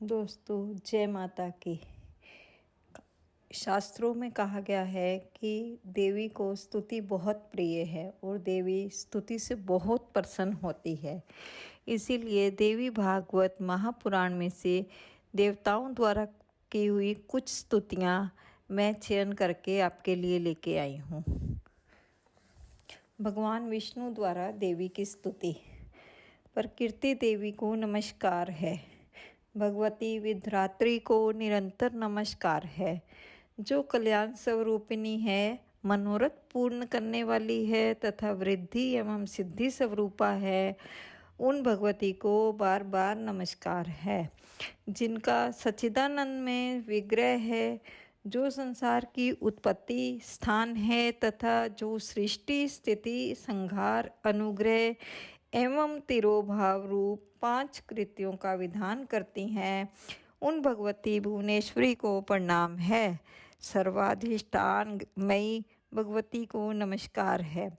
दोस्तों, जय माता की। शास्त्रों में कहा गया है कि देवी को स्तुति बहुत प्रिय है और देवी स्तुति से बहुत प्रसन्न होती है। इसीलिए देवी भागवत महापुराण में से देवताओं द्वारा की हुई कुछ स्तुतियाँ मैं चयन करके आपके लिए लेके आई हूँ। भगवान विष्णु द्वारा देवी की स्तुति। प्रकृति देवी को नमस्कार है। भगवती विधरात्री को निरंतर नमस्कार है। जो कल्याण स्वरूपिणी है, मनोरथ पूर्ण करने वाली है तथा वृद्धि एवं सिद्धि स्वरूपा है, उन भगवती को बार बार नमस्कार है। जिनका सच्चिदानंद में विग्रह है, जो संसार की उत्पत्ति स्थान है तथा जो सृष्टि स्थिति संहार अनुग्रह एवं तिरोभाव रूप 5 कृत्यों का विधान करती हैं, उन भगवती भुवनेश्वरी को प्रणाम है। सर्वाधिष्ठान मई भगवती को नमस्कार है।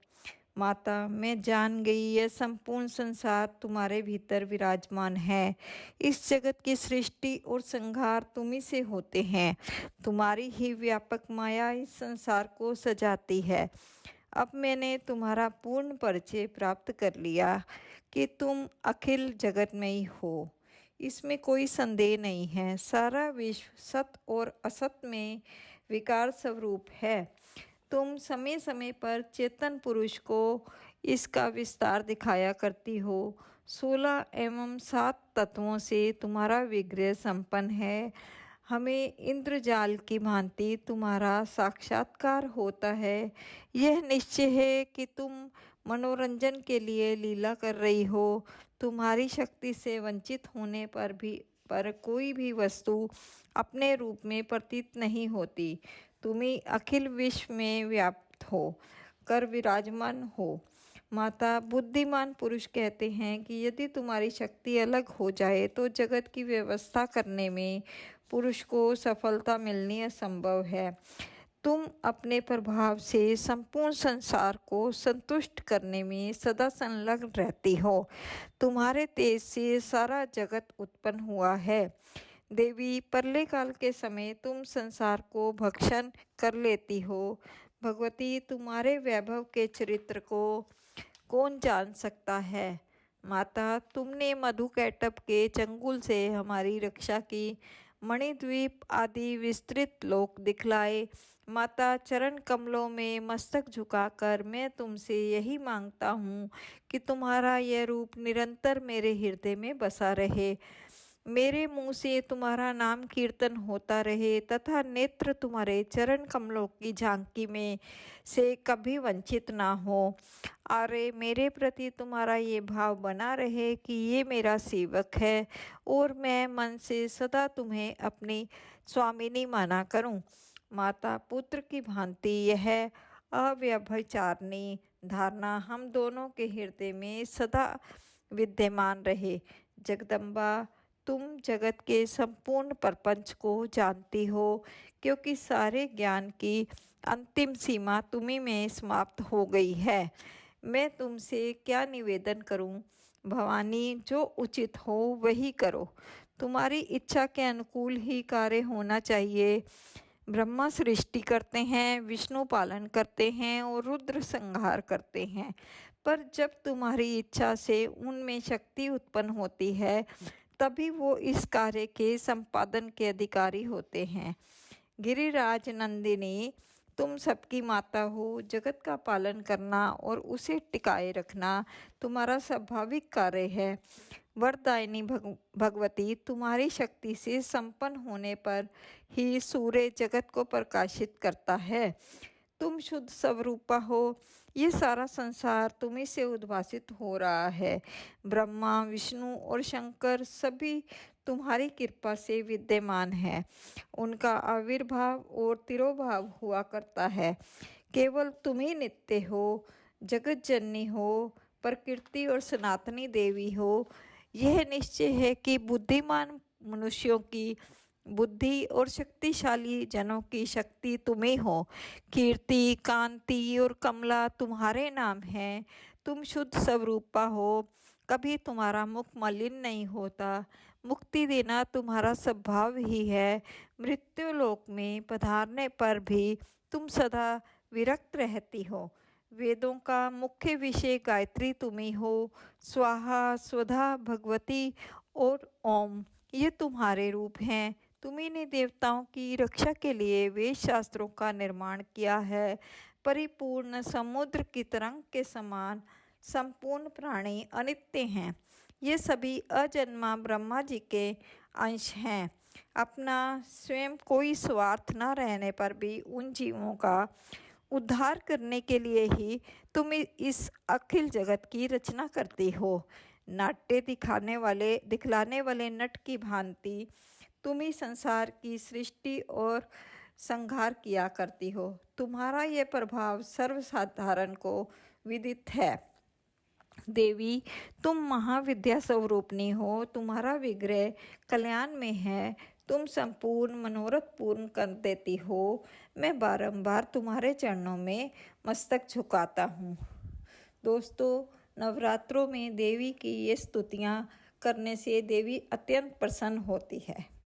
माता, मैं जान गई यह संपूर्ण संसार तुम्हारे भीतर विराजमान है। इस जगत की सृष्टि और संहार तुम्ही से होते हैं। तुम्हारी ही व्यापक माया इस संसार को सजाती है। अब मैंने तुम्हारा पूर्ण परिचय प्राप्त कर लिया कि तुम अखिल जगतमयी हो। इसमें कोई संदेह नहीं है। सारा विश्व सत और असत में विकार स्वरूप है। तुम समय समय पर चेतन पुरुष को इसका विस्तार दिखाया करती हो। 16 एवं 7 तत्वों से तुम्हारा विग्रह संपन्न है। हमें इंद्रजाल की भांति तुम्हारा साक्षात्कार होता है। यह निश्चय है कि तुम मनोरंजन के लिए लीला कर रही हो। तुम्हारी शक्ति से वंचित होने पर कोई भी वस्तु अपने रूप में प्रतीत नहीं होती। तुम्ही अखिल विश्व में व्याप्त हो कर विराजमान हो। माता, बुद्धिमान पुरुष कहते हैं कि यदि तुम्हारी शक्ति अलग हो जाए तो जगत की व्यवस्था करने में पुरुष को सफलता मिलनी असंभव है। तुम अपने प्रभाव से संपूर्ण संसार को संतुष्ट करने में सदा संलग्न रहती हो। तुम्हारे तेज से सारा जगत उत्पन्न हुआ है। देवी, प्रलय काल के समय तुम संसार को भक्षण कर लेती हो। भगवती, तुम्हारे वैभव के चरित्र को कौन जान सकता है। माता, तुमने मधुकैटभ के चंगुल से हमारी रक्षा की। मणिद्वीप आदि विस्तृत लोक दिखलाए। माता, चरण कमलों में मस्तक झुकाकर मैं तुमसे यही मांगता हूँ कि तुम्हारा यह रूप निरंतर मेरे हृदय में बसा रहे। मेरे मुंह से तुम्हारा नाम कीर्तन होता रहे तथा नेत्र तुम्हारे चरण कमलों की झांकी में से कभी वंचित ना हो। अरे, मेरे प्रति तुम्हारा ये भाव बना रहे कि ये मेरा सेवक है और मैं मन से सदा तुम्हें अपनी स्वामिनी माना करूं। माता, पुत्र की भांति यह अव्यभिचारिणी धारणा हम दोनों के हृदय में सदा विद्यमान रहे। जगदम्बा, तुम जगत के संपूर्ण प्रपंच को जानती हो, क्योंकि सारे ज्ञान की अंतिम सीमा तुम्ही में समाप्त हो गई है। मैं तुमसे क्या निवेदन करूं? भवानी, जो उचित हो वही करो। तुम्हारी इच्छा के अनुकूल ही कार्य होना चाहिए। ब्रह्मा सृष्टि करते हैं, विष्णु पालन करते हैं और रुद्र संहार करते हैं, पर जब तुम्हारी इच्छा से उनमें शक्ति उत्पन्न होती है तभी वो इस कार्य के संपादन के अधिकारी होते हैं। गिरिराज नंदिनी, तुम सबकी माता हो। जगत का पालन करना और उसे टिकाए रखना तुम्हारा स्वाभाविक कार्य है। वरदायिनी भगवती, तुम्हारी शक्ति से संपन्न होने पर ही सूर्य जगत को प्रकाशित करता है। तुम शुद्ध स्वरूपा हो। ये सारा संसार तुम्ही से उद्भासित हो रहा है। ब्रह्मा, विष्णु और शंकर सभी तुम्हारी कृपा से विद्यमान है। उनका आविर्भाव और तिरोभाव हुआ करता है। केवल तुम ही नित्य हो, जगत जननी हो, प्रकृति और सनातनी देवी हो। यह निश्चय है कि बुद्धिमान मनुष्यों की बुद्धि और शक्तिशाली जनों की शक्ति तुम्हें हो। कीर्ति, कांति और कमला तुम्हारे नाम हैं। तुम शुद्ध स्वरूपा हो। कभी तुम्हारा मुख मलिन नहीं होता। मुक्ति देना तुम्हारा स्वभाव ही है। मृत्यु लोक में पधारने पर भी तुम सदा विरक्त रहती हो। वेदों का मुख्य विषय गायत्री तुम ही हो। स्वाहा, स्वधा, भगवती और ओम ये तुम्हारे रूप हैं। तुम्ही ने देवताओं की रक्षा के लिए वेद शास्त्रों का निर्माण किया है। परिपूर्ण समुद्र की तरंग के समान संपूर्ण प्राणी अनित्य हैं। ये सभी अजन्मा ब्रह्मा जी के अंश हैं। अपना स्वयं कोई स्वार्थ न रहने पर भी उन जीवों का उद्धार करने के लिए ही तुम इस अखिल जगत की रचना करती हो। नाट्य दिखलाने वाले नट की भांति तुम ही संसार की सृष्टि और संहार किया करती हो। तुम्हारा ये प्रभाव सर्वसाधारण को विदित है। देवी, तुम महाविद्या स्वरूपनी हो। तुम्हारा विग्रह कल्याण में है। तुम संपूर्ण मनोरथ पूर्ण कर देती हो। मैं बारंबार तुम्हारे चरणों में मस्तक झुकाता हूँ। दोस्तों, नवरात्रों में देवी की ये स्तुतियाँ करने से देवी अत्यंत प्रसन्न होती है।